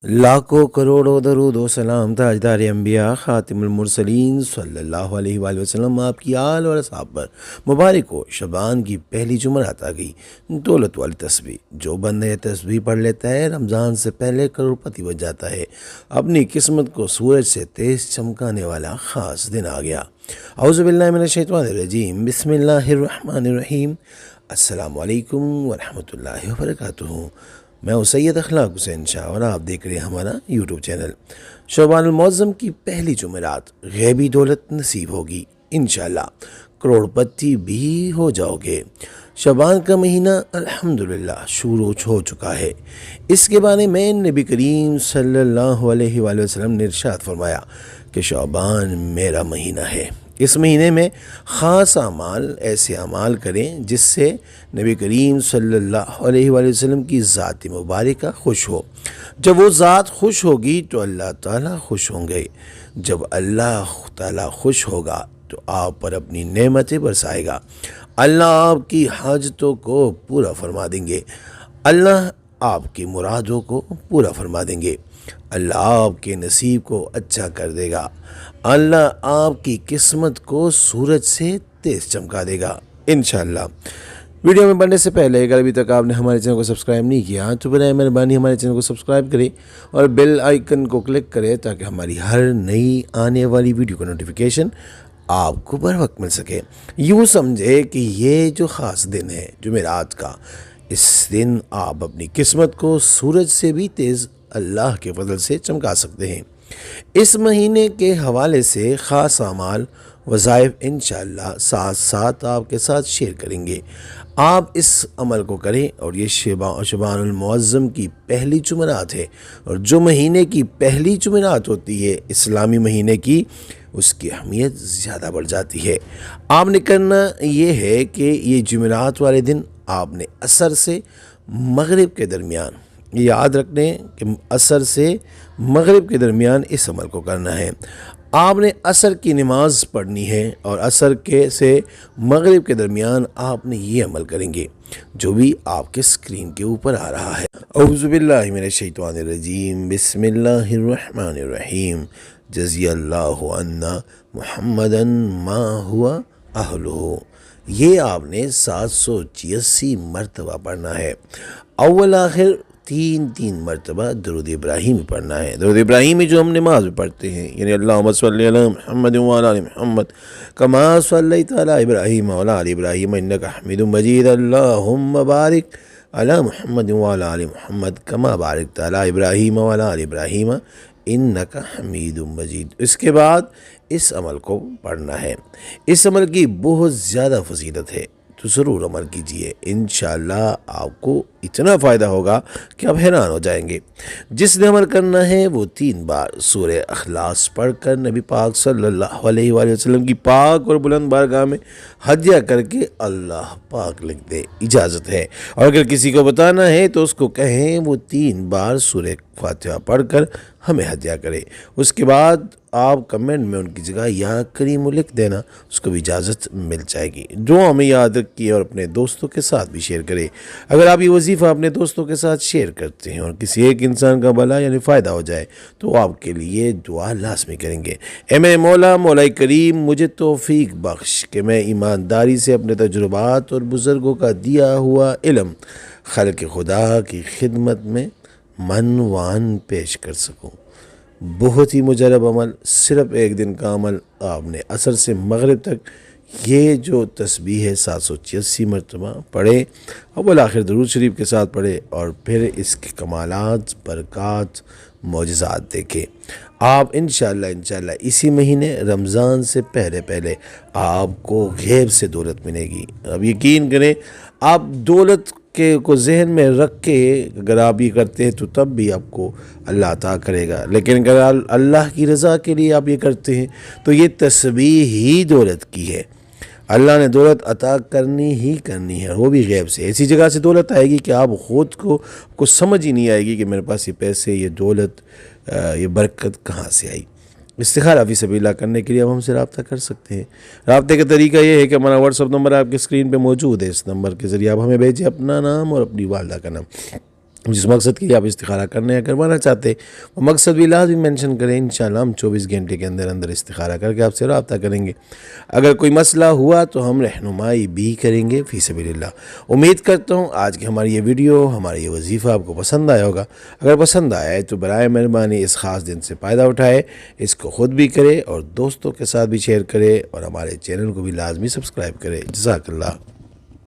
लाखों करोड़ों दरूद व सलाम ताजदार अंबिया ख़ातिमुल मुरसलीन सल्लल्लाहु अलैहि वसल्लम आपकी आल और असहाब पर मुबारक हो। शबान की पहली जुमरात आ गई। दौलत वाली तस्बीह, जो बंदा ये तस्बीह पढ़ लेता है रमज़ान से पहले करोड़पति बन जाता है। अपनी किस्मत को सूरज से तेज़ चमकाने वाला ख़ास दिन आ गया। औज़ु बिल्लाहि मिनश शैतानिर रजीम, बिस्मिल्लाहिर रहमानिर रहीम। अस्सलामु अलैकुम व रहमतुल्लाहि व बरकातुहू। मैं हूँ सैयद अखलाक हुसैन शाह और आप देख रहे हैं हमारा यूट्यूब चैनल। शबानुल मुअज़्ज़म की पहली जुमेरात गैबी दौलत नसीब होगी इंशाअल्लाह, करोड़पति भी हो जाओगे। शबान का महीना अल्हम्दुलिल्लाह शुरू हो चुका है। इसके बारे में नबी करीम सल्लल्लाहु अलैहि वसल्लम ने इरशाद फरमाया कि शबान मेरा महीना है। इस महीने में ख़ास अमाल, ऐसे अमाल करें जिससे नबी करीम सल्लल्लाहु अलैहि वसल्लम की ज़ात मुबारका खुश हो। जब वो ज़ात खुश होगी तो अल्लाह ताला खुश होंगे। जब अल्लाह ताला खुश होगा तो आप पर अपनी नेमतें बरसाएगा। अल्लाह आपकी हाजतों को पूरा फरमा देंगे। अल्लाह आपकी मुरादों को पूरा फरमा देंगे। अल्लाह आपके नसीब को अच्छा कर देगा। अल्लाह आपकी किस्मत को सूरज से तेज़ चमका देगा इंशाअल्लाह। वीडियो में बढ़ने से पहले अगर अभी तक आपने हमारे चैनल को सब्सक्राइब नहीं किया तो बराए मेहरबानी हमारे चैनल को सब्सक्राइब करें और बेल आइकन को क्लिक करें ताकि हमारी हर नई आने वाली वीडियो का नोटिफिकेशन आपको बर वक्त मिल सके। यूँ समझे कि ये जो ख़ास दिन है जुमेरात का, इस दिन आप अपनी किस्मत को सूरज से भी तेज़ अल्लाह के फजल से चमका सकते हैं। इस महीने के हवाले से ख़ास अमाल वज़ाइफ इंशाअल्लाह साथ साथ आपके साथ शेयर करेंगे। आप इस अमल को करें और ये शबानुल मुअज़्ज़म की पहली जुमेरात है और जो महीने की पहली जुमेरात होती है इस्लामी महीने की, उसकी अहमियत ज़्यादा बढ़ जाती है। आपने करना ये है कि ये जुमेरात वाले दिन आपने असर से मगरिब के दरमियान, याद रखने कि असर से मगरिब के दरमियान इस अमल को करना है। आपने असर की नमाज पढ़नी है और असर के से मगरिब के दरमियान आपने ये अमल करेंगे जो भी आपके स्क्रीन के ऊपर आ रहा है। औज़ु बिल्लाहि मिनश शैतानिर रजीम, बिस्मिल्लाहिर रहमानिर रहीम। जज़ियल्लाहु अन्ना मुहम्मदन मा हुआ अहलुहु। ये आपने 786 मरतबा पढ़ना है। अव्वल आखिर तीन मरतबा दरूद इब्राहिमी पढ़ना है। दरूद इब्राहिमी जो हम नमाज में पढ़ते हैं, यानी अल्लाहुम्मा सल्लि अला मुहम्मद व अला आलि मुहम्मद कमा सल्लैता अला इब्राहीम व अला आलि इब्राहीम इन्नका हमीदुम मजीद। अल्लाहुम्मा बारिक अला मुहम्मद व अला आलि मुहम्मद कमा बारकता अला इब्राहीम व अला आलि इब्राहीम इन्नका हमीदुम मजीद। इसके बाद इस अमल को पढ़ना है। इस अमल की बहुत ज़्यादा फजीलत है, तो ज़रूर अमल कीजिए। इंशाअल्लाह आपको इतना फ़ायदा होगा कि आप हैरान हो जाएंगे। जिसने अमल करना है वो 3 बार सूरह अखलास पढ़कर नबी पाक सल्लल्लाहु अलैहि वसल्लम की पाक और बुलंद बारगाह में हदिया करके अल्लाह पाक लिख दे, इजाज़त है। और अगर किसी को बताना है तो उसको कहें वो 3 बार सूरह फातिहा पढ़कर हमें हदिया करे। उसके बाद आप कमेंट में उनकी जगह या करीम लिख देना, उसको भी इजाज़त मिल जाएगी। जो हमें याद रखिए और अपने दोस्तों के साथ भी शेयर करें। अगर आप ये वजीफ़ा अपने दोस्तों के साथ शेयर करते हैं और किसी एक इंसान का भला यानी फ़ायदा हो जाए तो आपके लिए दुआ लाज़मी करेंगे। ए मेरे मौला करीम, मुझे तौफ़ीक बख्श कि मैं ईमानदारी से अपने तजुर्बात और बुज़ुर्गों का दिया हुआ इल्म खल्क़ खुदा की खिदमत में मनवान पेश कर सकूँ। बहुत ही मुजरब अमल, सिर्फ़ एक दिन का अमल। आपने असर से मगरिब तक ये जो तस्बीह है 786 मरतबा पढ़े, अव्वल आखिर दरूद शरीफ के साथ पढ़े और फिर इसके कमालात, बरक़ात, मौजज़ात देखें। आप इंशाअल्लाह इसी महीने रमज़ान से पहले आपको गैब से दौलत मिलेगी। अब यकीन करें, आप दौलत को जहन में रख के अगर आप ये करते हैं तो तब भी आपको अल्लाह अता करेगा। लेकिन अगर अल्लाह की रज़ा के लिए आप ये करते हैं तो ये तस्बीह ही दौलत की है। अल्लाह ने दौलत अता करनी ही करनी है, वो भी गैब से। ऐसी जगह से दौलत आएगी कि आप ख़ुद को समझ ही नहीं आएगी कि मेरे पास ये पैसे, ये दौलत, ये बरकत कहाँ से आई। इस्तिखारा फ़ी सबीलिल्लाह करने के लिए आप हमसे रब्ता कर सकते हैं। रब्ते का तरीका ये है कि हमारा व्हाट्सअप नंबर आपकी स्क्रीन पे मौजूद है। इस नंबर के ज़रिए आप हमें भेजिए अपना नाम और अपनी वालदा का नाम। जिस मकसद के लिए आप इस्तिखारा करने या करवाना चाहते हैं वो मकसद भी लाजमी मेंशन करें। इंशाअल्लाह हम 24 घंटे के अंदर अंदर इस्तिखारा करके आपसे रब्ता करेंगे। अगर कोई मसला हुआ तो हम रहनुमाई भी करेंगे फ़ी सबीलिल्लाह। उम्मीद करता हूँ आज की हमारी ये वीडियो, हमारा ये वजीफ़ा आपको पसंद आया होगा। अगर पसंद आया है तो बराए मेहरबानी इस ख़ास दिन से फ़ायदा उठाए, इसको ख़ुद भी करे और दोस्तों के साथ भी शेयर करे और हमारे चैनल को भी लाजमी सब्सक्राइब करे। जज़ाकल्लाह।